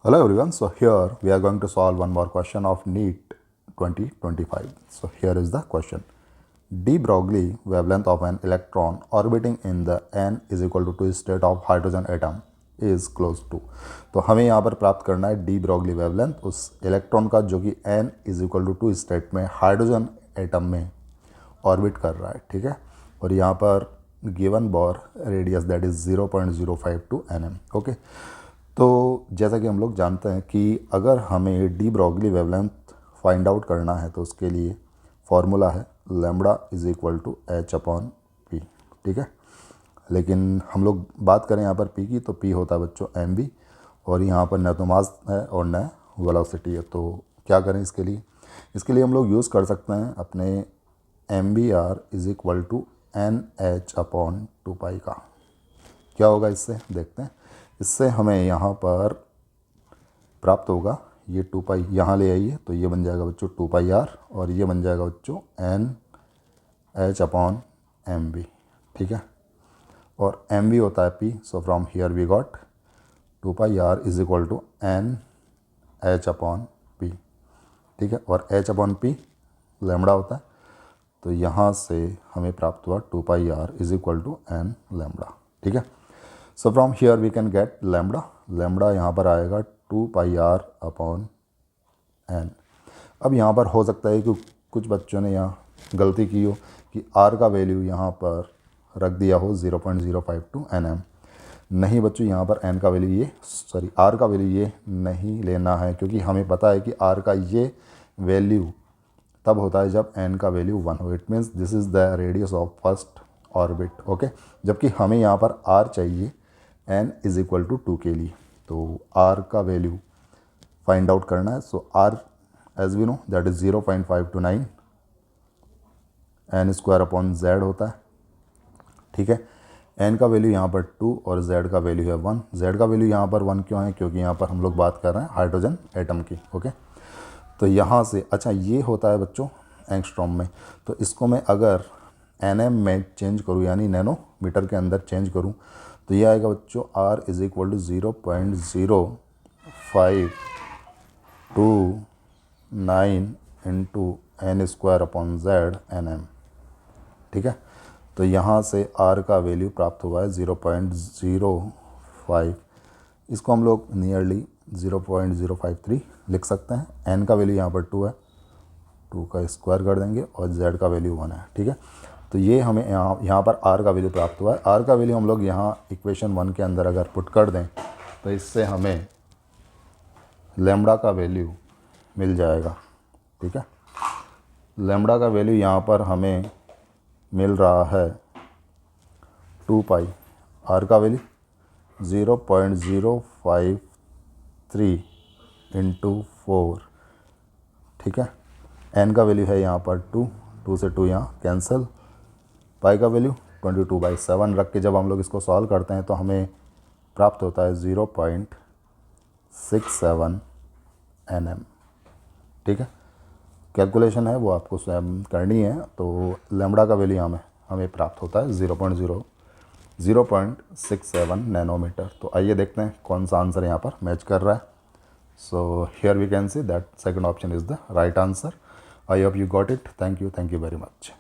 Hello everyone, so here we are going to solve one more question of NEET 2025. So here is the question. De Broglie wavelength of an electron orbiting in the n is equal to 2 state of hydrogen atom is close to. तो हमें यहाँ पर प्राप्त करना है de Broglie wavelength उस electron का जो कि n is equal to 2 state में हाइड्रोजन एटम में ऑर्बिट कर रहा है, ठीक है। और यहाँ पर given Bohr radius that is 0.052 nm, okay. तो जैसा कि हम लोग जानते हैं कि अगर हमें de Broglie wavelength find out करना है तो उसके लिए फॉर्मूला है lambda is equal to h upon p, ठीक है। लेकिन हम लोग बात करें यहाँ पर पी की, तो पी होता है बच्चों एम वी, और यहाँ पर न तो मास है और न वेलोसिटी है। तो क्या करें इसके लिए हम लोग यूज़ कर सकते हैं अपने m b r is equal to n h upon 2 pi का। क्या होगा इससे देखते हैं। इससे हमें यहाँ पर प्राप्त होगा ये 2 पाई, यहाँ ले आइए तो ये बन जाएगा बच्चों 2 पाई आर, और ये बन जाएगा बच्चों n h upon m v, ठीक है। और एम वी होता है p, so from here we got 2 pi r is equal to n h upon p, ठीक है। और एच अपॉन पी लैम्बडा होता है, तो यहाँ से हमें प्राप्त हुआ 2 pi r is equal to n lambda, ठीक है। So from here we can get lambda यहाँ पर आएगा 2 पाई आर अपॉन एन। अब यहाँ पर हो सकता है कि कुछ बच्चों ने यहाँ गलती की हो कि आर का वैल्यू यहाँ पर रख दिया हो 0.052 nm। नहीं बच्चों, यहाँ पर एन का वैल्यू आर का वैल्यू ये नहीं लेना है, क्योंकि हमें पता है कि आर का ये वैल्यू तब होता है जब एन का वैल्यू 1 हो। It means this is the radius of first orbit, okay. जबकि हमें यहाँ पर आर चाहिए एन इज इक्वल टू 2 के लिए, तो आर का वैल्यू फाइंड आउट करना है। So r as we know that is 0.529 n square upon z होता है, ठीक है। एन का वैल्यू यहाँ पर 2 और जेड का वैल्यू है 1। जेड का वैल्यू यहाँ पर 1 क्यों है? क्योंकि यहाँ पर हम लोग बात कर रहे हैं हाइड्रोजन एटम की, ओके। तो यहाँ से अच्छा ये होता है बच्चों एंगस्ट्रॉम में, तो इसको मैं अगर एनएम में चेंज करूँ यानी नैनोमीटर के अंदर चेंज करूँ तो ये आएगा बच्चों r is equal to 0.0529 into n square upon Z n m, ठीक है। तो यहाँ से आर का वैल्यू प्राप्त हुआ है 0.05, इसको हम लोग नियरली 0.053 लिख सकते हैं। एन का वैल्यू यहाँ पर 2 है, 2 का स्क्वायर कर देंगे, और जेड का वैल्यू 1 है, ठीक है। तो ये हमें यहाँ पर आर का वैल्यू प्राप्त हुआ है। आर का वैल्यू हम लोग यहाँ इक्वेशन 1 के अंदर अगर पुट कर दें तो इससे हमें लैम्बडा का वैल्यू मिल जाएगा, ठीक है। लैम्बडा का वैल्यू यहाँ पर हमें मिल रहा है 2 पाई, आर का वैल्यू 0.053 इंटू 4, ठीक है। एन का वैल्यू है यहाँ पर 2 से 2 यहाँ कैंसिल, पाई का वैल्यू 22/7 रख के जब हम लोग इसको सॉल्व करते हैं तो हमें प्राप्त होता है 0.67 nm, ठीक है। कैलकुलेशन है वो आपको स्वयं करनी है। तो लैम्बडा का वैल्यू हमें प्राप्त होता है 0.67 नैनोमीटर। तो आइए देखते हैं कौन सा आंसर यहाँ पर मैच कर रहा है। So here we can see that second option is the right answer. I hope you got it. Thank you very much.